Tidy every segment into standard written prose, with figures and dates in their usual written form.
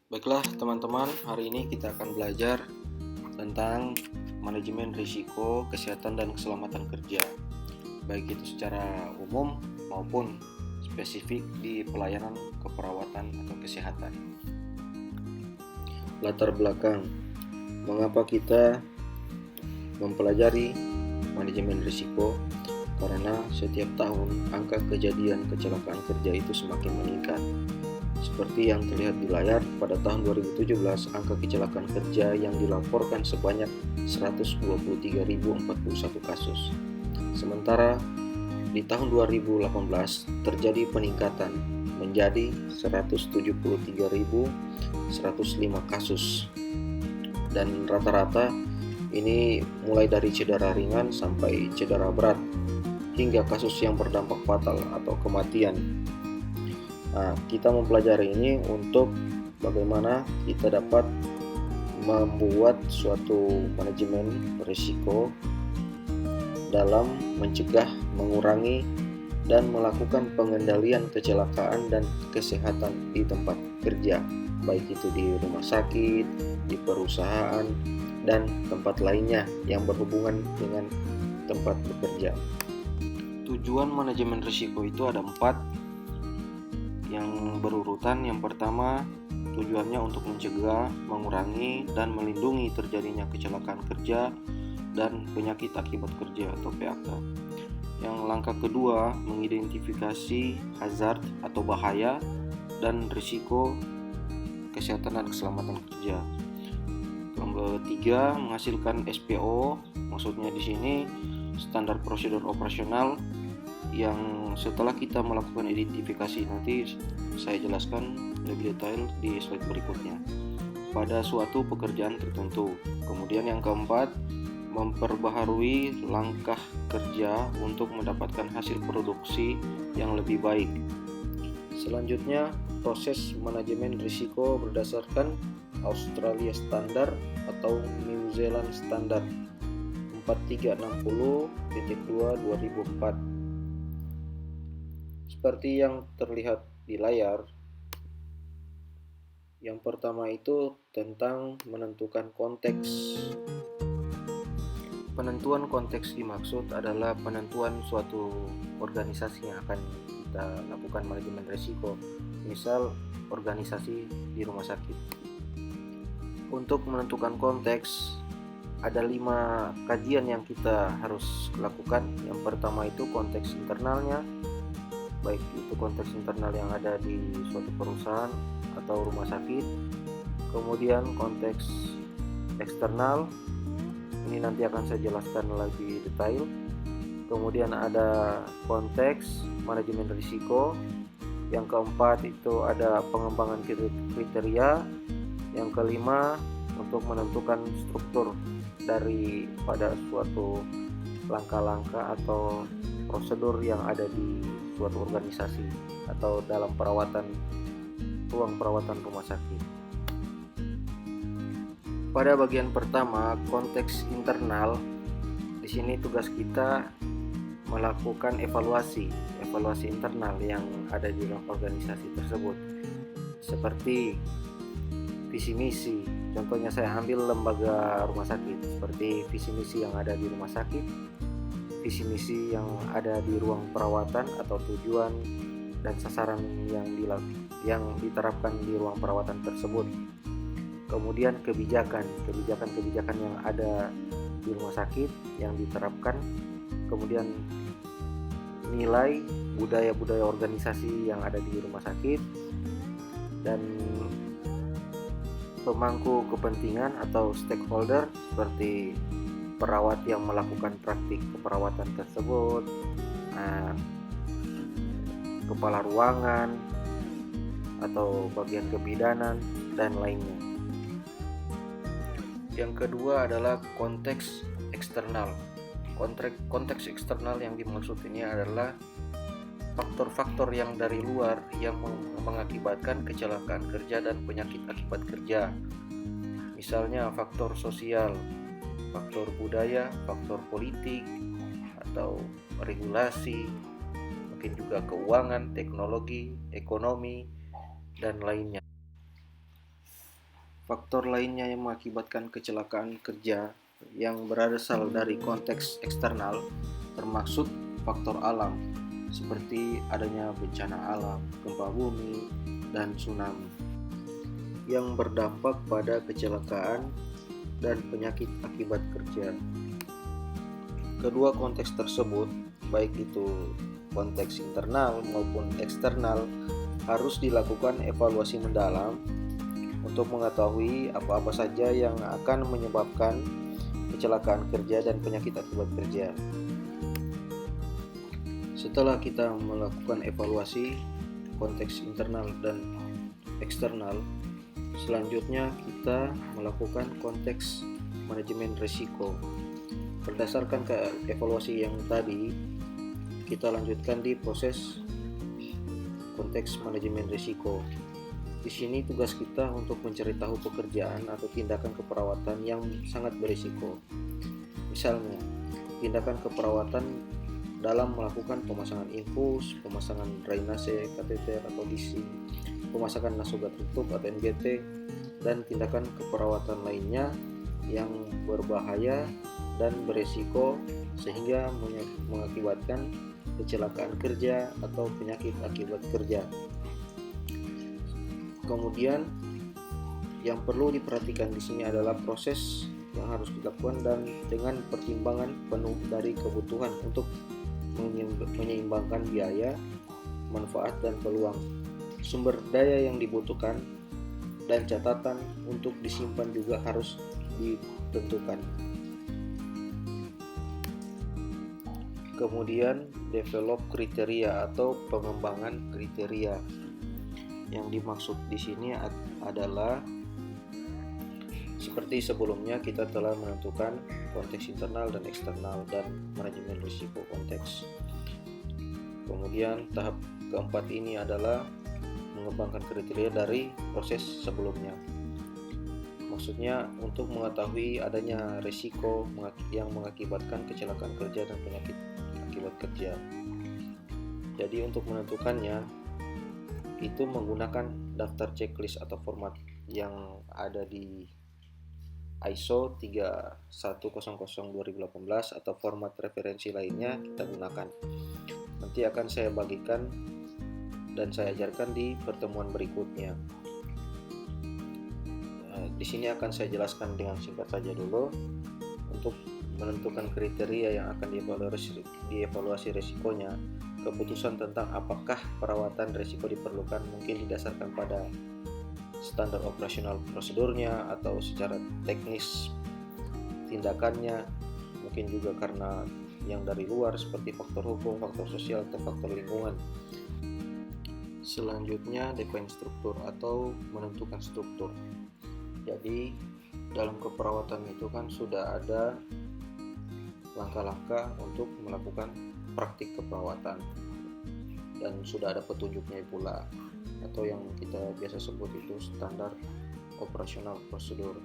Baiklah teman-teman, hari ini kita akan belajar tentang manajemen risiko kesehatan dan keselamatan kerja, baik itu secara umum maupun spesifik di pelayanan keperawatan atau kesehatan. Latar belakang, mengapa kita mempelajari manajemen risiko? Karena setiap tahun angka kejadian kecelakaan kerja itu semakin meningkat. Seperti yang terlihat di layar, pada tahun 2017 angka kecelakaan kerja yang dilaporkan sebanyak 123.041 kasus. Sementara di tahun 2018 terjadi peningkatan menjadi 173.105 kasus. Dan rata-rata ini mulai dari cedera ringan sampai cedera berat hingga kasus yang berdampak fatal atau kematian. Nah, kita mempelajari ini untuk bagaimana kita dapat membuat suatu manajemen risiko dalam mencegah, mengurangi, dan melakukan pengendalian kecelakaan dan kesehatan di tempat kerja, baik itu di rumah sakit, di perusahaan, dan tempat lainnya yang berhubungan dengan tempat bekerja. Tujuan manajemen risiko itu ada 4 yang berurutan. Yang pertama, tujuannya untuk mencegah, mengurangi, dan melindungi terjadinya kecelakaan kerja dan penyakit akibat kerja atau PHK. Yang langkah kedua, mengidentifikasi hazard atau bahaya dan risiko kesehatan dan keselamatan kerja. Yang ketiga, menghasilkan SPO, maksudnya di sini standar prosedur operasional, yang setelah kita melakukan identifikasi, nanti saya jelaskan lebih detail di slide berikutnya, pada suatu pekerjaan tertentu. Kemudian yang keempat, memperbaharui langkah kerja untuk mendapatkan hasil produksi yang lebih baik. Selanjutnya, proses manajemen risiko berdasarkan Australia Standard atau New Zealand Standard 4360.2/2004. Seperti yang terlihat di layar, yang pertama itu tentang menentukan konteks. Penentuan konteks dimaksud adalah penentuan suatu organisasi yang akan kita lakukan manajemen risiko, misal organisasi di rumah sakit. Untuk menentukan konteks, ada 5 kajian yang kita harus lakukan. Yang pertama itu konteks internalnya, baik itu konteks internal yang ada di suatu perusahaan atau rumah sakit. Kemudian konteks eksternal, ini nanti akan saya jelaskan lebih detail. Kemudian ada konteks manajemen risiko. Yang keempat itu ada pengembangan kriteria. Yang kelima, untuk menentukan struktur daripada suatu langkah-langkah atau prosedur yang ada di suatu organisasi atau dalam ruang perawatan rumah sakit. Pada bagian pertama, konteks internal, di sini tugas kita melakukan evaluasi internal yang ada di dalam organisasi tersebut, seperti visi misi. Contohnya saya ambil lembaga rumah sakit, seperti visi misi yang ada di rumah sakit, visi misi yang ada di ruang perawatan atau tujuan dan sasaran yang diterapkan di ruang perawatan tersebut. Kemudian kebijakan yang ada di rumah sakit yang diterapkan. Kemudian nilai budaya organisasi yang ada di rumah sakit, dan pemangku kepentingan atau stakeholder seperti perawat yang melakukan praktik keperawatan tersebut, kepala ruangan atau bagian kebidanan, dan lainnya. Yang kedua adalah konteks eksternal. Konteks eksternal yang dimaksud ini adalah faktor-faktor yang dari luar yang mengakibatkan kecelakaan kerja dan penyakit akibat kerja. Misalnya faktor sosial, faktor budaya, faktor politik, atau regulasi, mungkin juga keuangan, teknologi, ekonomi, dan lainnya. Faktor lainnya yang mengakibatkan kecelakaan kerja yang berasal dari konteks eksternal termasuk faktor alam seperti adanya bencana alam, gempa bumi, dan tsunami yang berdampak pada kecelakaan dan penyakit akibat kerja. Kedua konteks tersebut, baik itu konteks internal maupun eksternal, harus dilakukan evaluasi mendalam untuk mengetahui apa-apa saja yang akan menyebabkan kecelakaan kerja dan penyakit akibat kerja. Setelah kita melakukan evaluasi konteks internal dan eksternal, selanjutnya kita melakukan konteks manajemen risiko. Berdasarkan ke evaluasi yang tadi, kita lanjutkan di proses konteks manajemen risiko. Di sini tugas kita untuk mencari tahu pekerjaan atau tindakan keperawatan yang sangat berisiko. Misalnya, tindakan keperawatan dalam melakukan pemasangan infus, pemasangan drainase, kateter atau bisi, pemasangan nasogat tutup atau NGT, dan tindakan keperawatan lainnya yang berbahaya dan berisiko sehingga mengakibatkan kecelakaan kerja atau penyakit akibat kerja. Kemudian yang perlu diperhatikan di sini adalah proses yang harus dilakukan dan dengan pertimbangan penuh dari kebutuhan untuk menyeimbangkan biaya, manfaat, dan peluang, sumber daya yang dibutuhkan, dan catatan untuk disimpan juga harus ditentukan. Kemudian develop kriteria atau pengembangan kriteria. Yang dimaksud di sini adalah seperti sebelumnya kita telah menentukan konteks internal dan eksternal dan manajemen risiko konteks. Kemudian tahap keempat ini adalah mengembangkan kriteria dari proses sebelumnya. Maksudnya untuk mengetahui adanya risiko yang mengakibatkan kecelakaan kerja dan penyakit akibat kerja. Jadi untuk menentukannya itu menggunakan daftar checklist atau format yang ada di ISO 3100/2018 atau format referensi lainnya kita gunakan. Nanti akan saya bagikan dan saya ajarkan di pertemuan berikutnya. Di sini akan saya jelaskan dengan singkat saja dulu untuk menentukan kriteria yang akan dievaluasi risikonya. Keputusan tentang apakah perawatan risiko diperlukan mungkin didasarkan pada standar operasional prosedurnya atau secara teknis tindakannya, mungkin juga karena yang dari luar seperti faktor hukum, faktor sosial, atau faktor lingkungan. Selanjutnya define struktur atau menentukan struktur. Jadi dalam keperawatan itu kan sudah ada langkah-langkah untuk melakukan praktik keperawatan dan sudah ada petunjuknya pula atau yang kita biasa sebut itu standar operasional prosedur.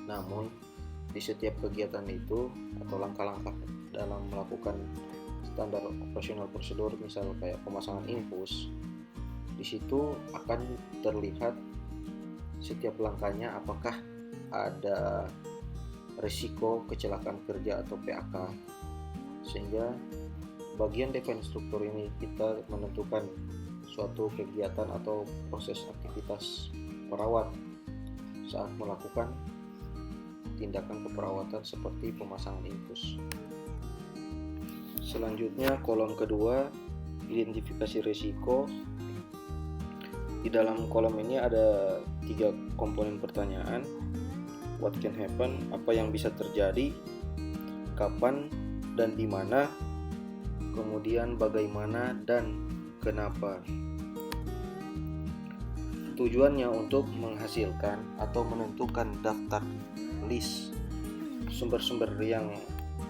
Namun di setiap kegiatan itu atau langkah-langkah dalam melakukan standar operasional prosedur, misal kayak pemasangan infus, di situ akan terlihat setiap langkahnya apakah ada risiko kecelakaan kerja atau PAK. Sehingga bagian define struktur ini kita menentukan suatu kegiatan atau proses aktivitas perawat saat melakukan tindakan keperawatan seperti pemasangan infus. Selanjutnya kolom kedua, identifikasi risiko. Di dalam kolom ini ada 3 komponen pertanyaan. What can happen, apa yang bisa terjadi, kapan dan di mana, kemudian bagaimana dan kenapa. Tujuannya untuk menghasilkan atau menentukan daftar list sumber-sumber yang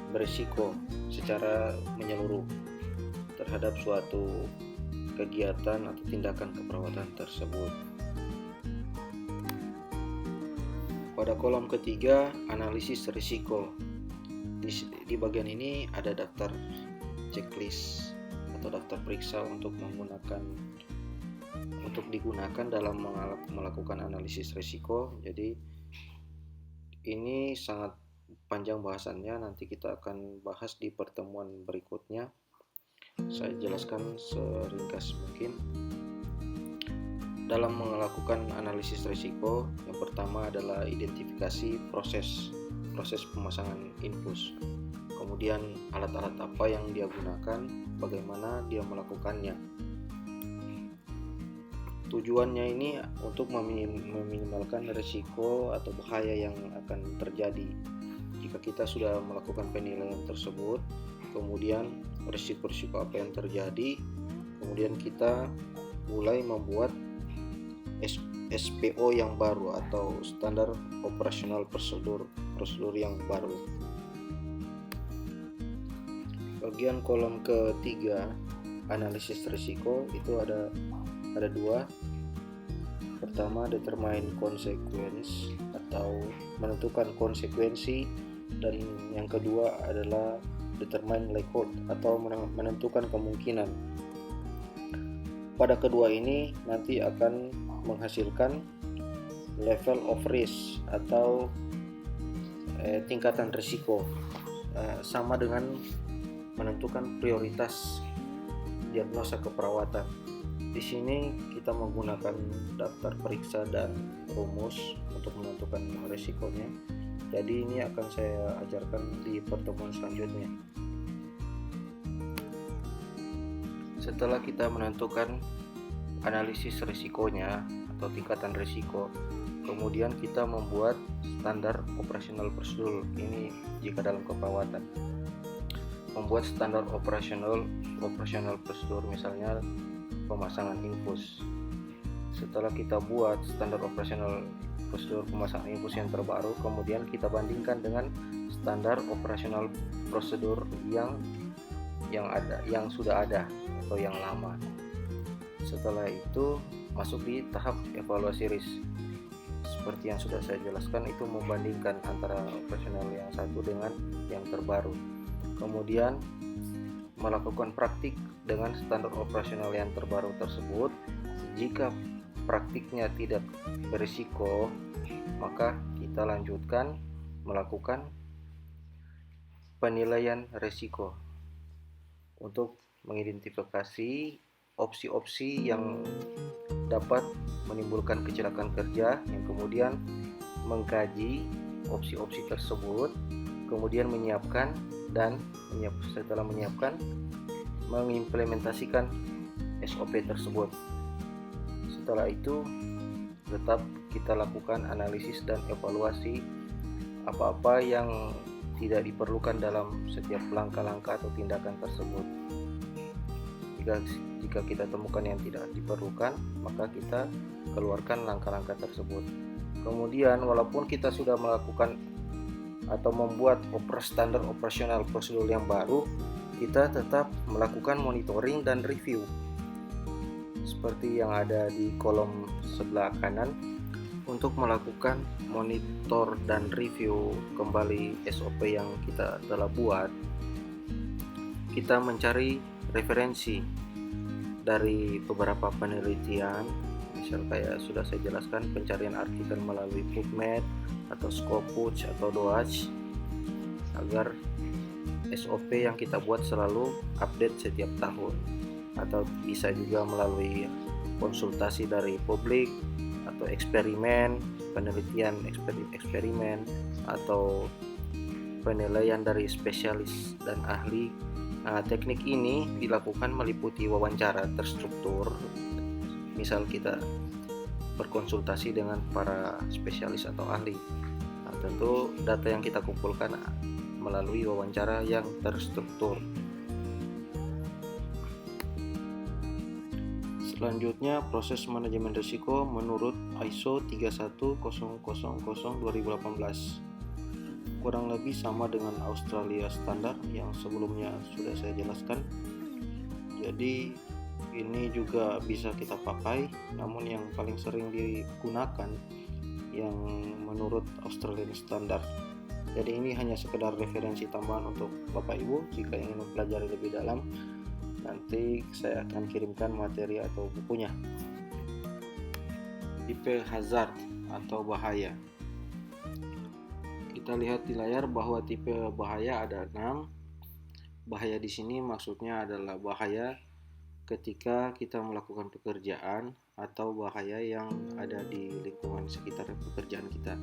berisiko secara menyeluruh terhadap suatu kegiatan atau tindakan keperawatan tersebut. Pada kolom ketiga, analisis risiko. Di bagian ini ada daftar checklist atau daftar periksa untuk untuk digunakan dalam melakukan analisis risiko. Jadi ini sangat panjang bahasannya, nanti kita akan bahas di pertemuan berikutnya. Saya jelaskan seringkas mungkin. Dalam melakukan analisis risiko, yang pertama adalah identifikasi proses pemasangan infus. Kemudian alat-alat apa yang dia gunakan, bagaimana dia melakukannya. Tujuannya ini untuk meminimalkan risiko atau bahaya yang akan terjadi jika kita sudah melakukan penilaian tersebut. Kemudian risiko-risiko apa yang terjadi, kemudian kita mulai membuat SPO yang baru atau standar operasional prosedur yang baru. Bagian kolom ketiga, analisis risiko, itu ada dua. Pertama, determine consequence atau menentukan konsekuensi, dan yang kedua adalah determine likelihood atau menentukan kemungkinan. Pada kedua ini nanti akan menghasilkan level of risk atau tingkatan risiko, sama dengan menentukan prioritas diagnosa keperawatan. Di sini kita menggunakan daftar periksa dan rumus untuk menentukan risikonya. Jadi ini akan saya ajarkan di pertemuan selanjutnya. Setelah kita menentukan analisis risikonya atau tingkatan risiko, kemudian kita membuat standar operasional prosedur. Ini jika dalam keperawatan, membuat standar operasional prosedur, misalnya pemasangan infus. Setelah kita buat standar operasional prosedur pemasangan infus yang terbaru, kemudian kita bandingkan dengan standar operasional prosedur yang sudah ada atau yang lama. Setelah itu masuk di tahap evaluasi risk. Seperti yang sudah saya jelaskan, itu membandingkan antara operasional yang satu dengan yang terbaru. Kemudian melakukan praktik dengan standar operasional yang terbaru tersebut. Jika praktiknya tidak berisiko, maka kita lanjutkan melakukan penilaian risiko untuk mengidentifikasi opsi-opsi yang dapat menimbulkan kecelakaan kerja, yang kemudian mengkaji opsi-opsi tersebut, kemudian menyiapkan dan setelah menyiapkan mengimplementasikan SOP tersebut. Setelah itu tetap kita lakukan analisis dan evaluasi apa-apa yang tidak diperlukan dalam setiap langkah-langkah atau tindakan tersebut. Jika kita temukan yang tidak diperlukan, maka kita keluarkan langkah-langkah tersebut. Kemudian walaupun kita sudah melakukan atau membuat standar operasional prosedur yang baru, kita tetap melakukan monitoring dan review. Seperti yang ada di kolom sebelah kanan, untuk melakukan monitor dan review kembali SOP yang kita telah buat, kita mencari referensi dari beberapa penelitian, misal kayak sudah saya jelaskan, pencarian artikel melalui PubMed atau Scopus atau DOAJ, agar SOP yang kita buat selalu update setiap tahun. Atau bisa juga melalui konsultasi dari publik atau eksperimen, penelitian eksperimen atau penilaian dari spesialis dan ahli. Teknik ini dilakukan meliputi wawancara terstruktur, misal kita berkonsultasi dengan para spesialis atau ahli. Tentu data yang kita kumpulkan melalui wawancara yang terstruktur. Selanjutnya, proses manajemen risiko menurut ISO 31000/2018. Kurang lebih sama dengan Australia Standard yang sebelumnya sudah saya jelaskan. Jadi ini juga bisa kita pakai, namun yang paling sering digunakan yang menurut Australian Standard. Jadi ini hanya sekedar referensi tambahan untuk Bapak Ibu jika ingin mempelajari lebih dalam. Nanti saya akan kirimkan materi atau bukunya. Tipe hazard atau bahaya. Kita lihat di layar bahwa tipe bahaya ada 6. Bahaya di sini maksudnya adalah bahaya ketika kita melakukan pekerjaan atau bahaya yang ada di lingkungan sekitar pekerjaan kita.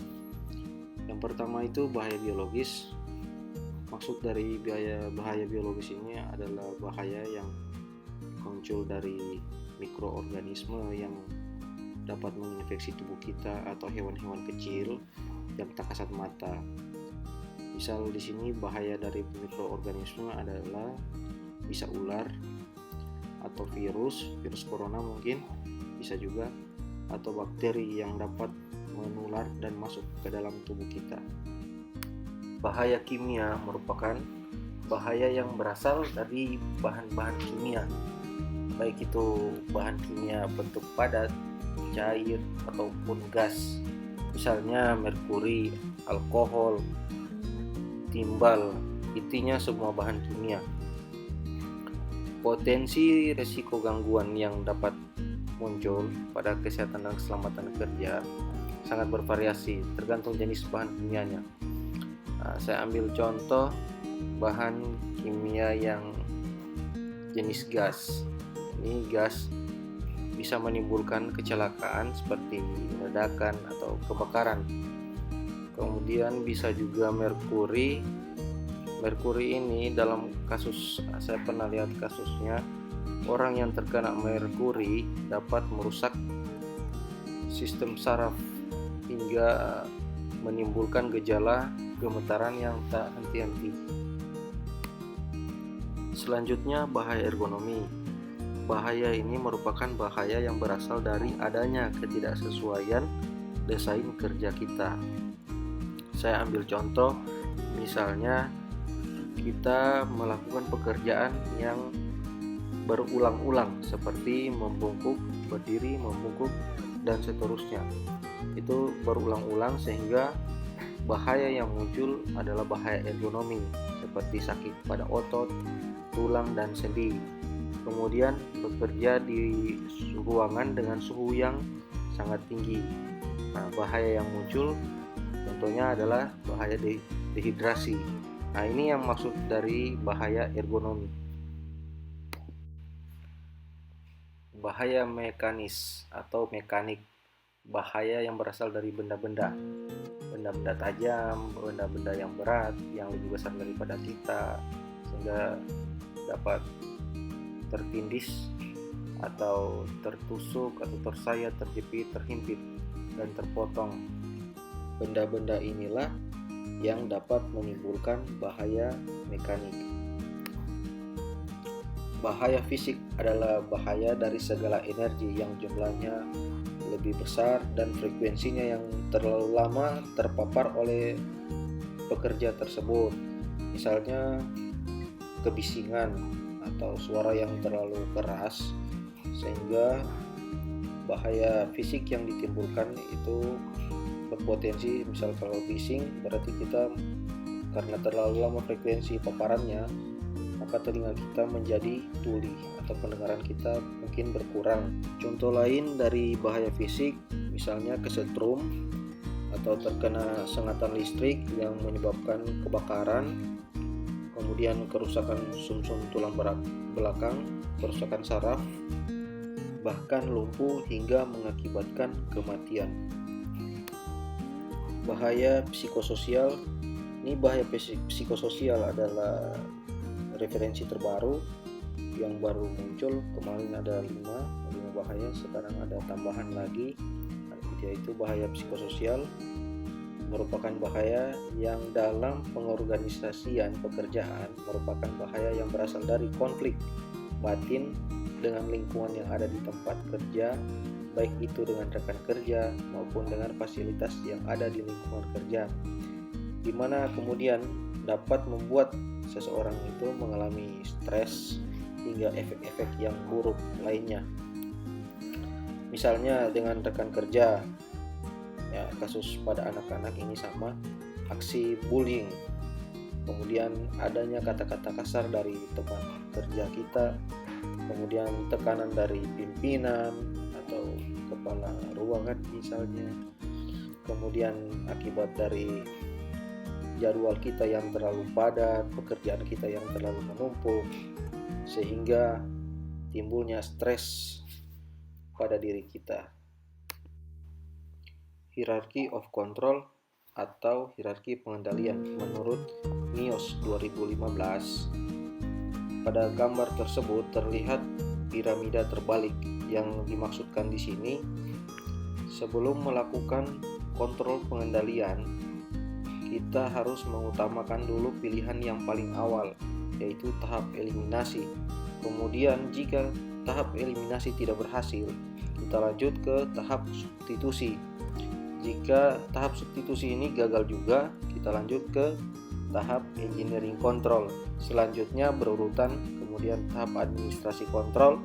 Yang pertama itu bahaya biologis. Maksud dari bahaya biologis ini adalah bahaya yang muncul dari mikroorganisme yang dapat menginfeksi tubuh kita atau hewan-hewan kecil yang tak kasat mata. Misal di sini bahaya dari mikroorganisme adalah bisa ular atau virus corona mungkin, bisa juga, atau bakteri yang dapat menular dan masuk ke dalam tubuh kita. Bahaya kimia merupakan bahaya yang berasal dari bahan-bahan kimia, baik itu bahan kimia bentuk padat, cair, ataupun gas. Misalnya merkuri, alkohol, timbal, intinya semua bahan kimia. Potensi risiko gangguan yang dapat muncul pada kesehatan dan keselamatan kerja sangat bervariasi tergantung jenis bahan kimianya. Saya ambil contoh bahan kimia yang jenis gas. Ini gas bisa menimbulkan kecelakaan seperti ledakan atau kebakaran. Kemudian bisa juga merkuri. Merkuri ini dalam kasus, saya pernah lihat kasusnya, orang yang terkena merkuri dapat merusak sistem saraf hingga menimbulkan gejala gemetaran yang tak henti-henti. Selanjutnya bahaya ergonomi. Bahaya ini merupakan bahaya yang berasal dari adanya ketidaksesuaian desain kerja kita. Saya ambil contoh, misalnya kita melakukan pekerjaan yang berulang-ulang seperti membungkuk, berdiri, membungkuk, dan seterusnya. Itu berulang-ulang sehingga bahaya yang muncul adalah bahaya ergonomi seperti sakit pada otot, tulang, dan sendi. Kemudian bekerja di ruangan dengan suhu yang sangat tinggi. Bahaya yang muncul contohnya adalah bahaya dehidrasi. Ini yang maksud dari bahaya ergonomi. Bahaya mekanis atau mekanik. Bahaya yang berasal dari benda-benda tajam, benda-benda yang berat, yang lebih besar daripada kita, sehingga dapat tertindis atau tertusuk atau tersayat, terjepit, terhimpit, dan terpotong. Benda-benda inilah yang dapat menimbulkan bahaya mekanik. Bahaya fisik adalah bahaya dari segala energi yang jumlahnya lebih besar dan frekuensinya yang terlalu lama terpapar oleh pekerja tersebut. Misalnya kebisingan atau suara yang terlalu keras, sehingga bahaya fisik yang ditimbulkan itu berpotensi, misal kalau bising berarti kita karena terlalu lama frekuensi paparannya, maka telinga kita menjadi tuli atau pendengaran kita mungkin berkurang. Contoh lain dari bahaya fisik misalnya kesetrum atau terkena sengatan listrik yang menyebabkan kebakaran, kemudian kerusakan sumsum tulang belakang, kerusakan saraf, bahkan lumpuh hingga mengakibatkan kematian. Bahaya psikososial. Ini bahaya psikososial adalah referensi terbaru yang baru muncul. Kemarin ada 5 bahaya, sekarang ada tambahan lagi, yaitu bahaya psikososial. Merupakan bahaya yang dalam pengorganisasian pekerjaan, merupakan bahaya yang berasal dari konflik batin dengan lingkungan yang ada di tempat kerja, baik itu dengan rekan kerja maupun dengan fasilitas yang ada di lingkungan kerja, di mana kemudian dapat membuat seseorang itu mengalami stres hingga efek-efek yang buruk lainnya. Misalnya dengan rekan kerja, ya, kasus pada anak-anak ini sama, aksi bullying, kemudian adanya kata-kata kasar dari teman kerja kita, kemudian tekanan dari pimpinan atau kepala ruangan misalnya. Kemudian akibat dari jadwal kita yang terlalu padat, pekerjaan kita yang terlalu menumpuk, sehingga timbulnya stres pada diri kita. Hierarchy of Control atau hierarki pengendalian menurut NIOSH 2015. Pada gambar tersebut terlihat piramida terbalik. Yang dimaksudkan di sini, sebelum melakukan kontrol pengendalian, kita harus mengutamakan dulu pilihan yang paling awal, yaitu tahap eliminasi. Kemudian jika tahap eliminasi tidak berhasil, kita lanjut ke tahap substitusi. Jika tahap substitusi ini gagal juga, kita lanjut ke tahap engineering control. Selanjutnya berurutan, kemudian tahap administrasi kontrol,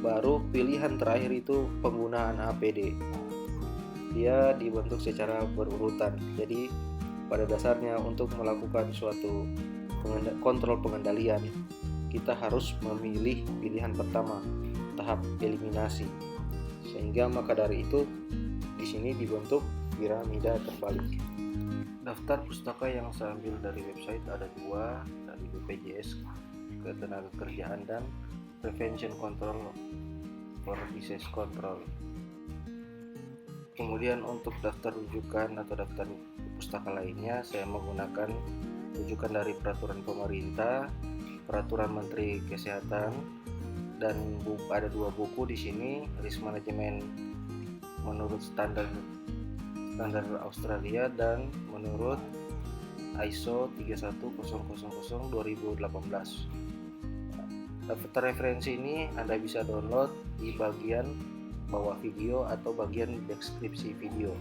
baru pilihan terakhir itu penggunaan APD. Dia dibentuk secara berurutan. Jadi pada dasarnya untuk melakukan suatu kontrol pengendalian, kita harus memilih pilihan pertama, tahap eliminasi. Sehingga maka dari itu di sini dibentuk piramida terbalik. Daftar pustaka yang saya ambil dari website ada 2, dari BPJS Ketenagakerjaan dan Prevention Control for Disease Control. Kemudian untuk daftar rujukan atau daftar pustaka lainnya, saya menggunakan rujukan dari peraturan pemerintah, peraturan Menteri Kesehatan, dan ada 2 buku di sini, risk management menurut standar Australia dan menurut ISO 31000/2018. Daftar referensi ini Anda bisa download di bagian bawah video atau bagian deskripsi video.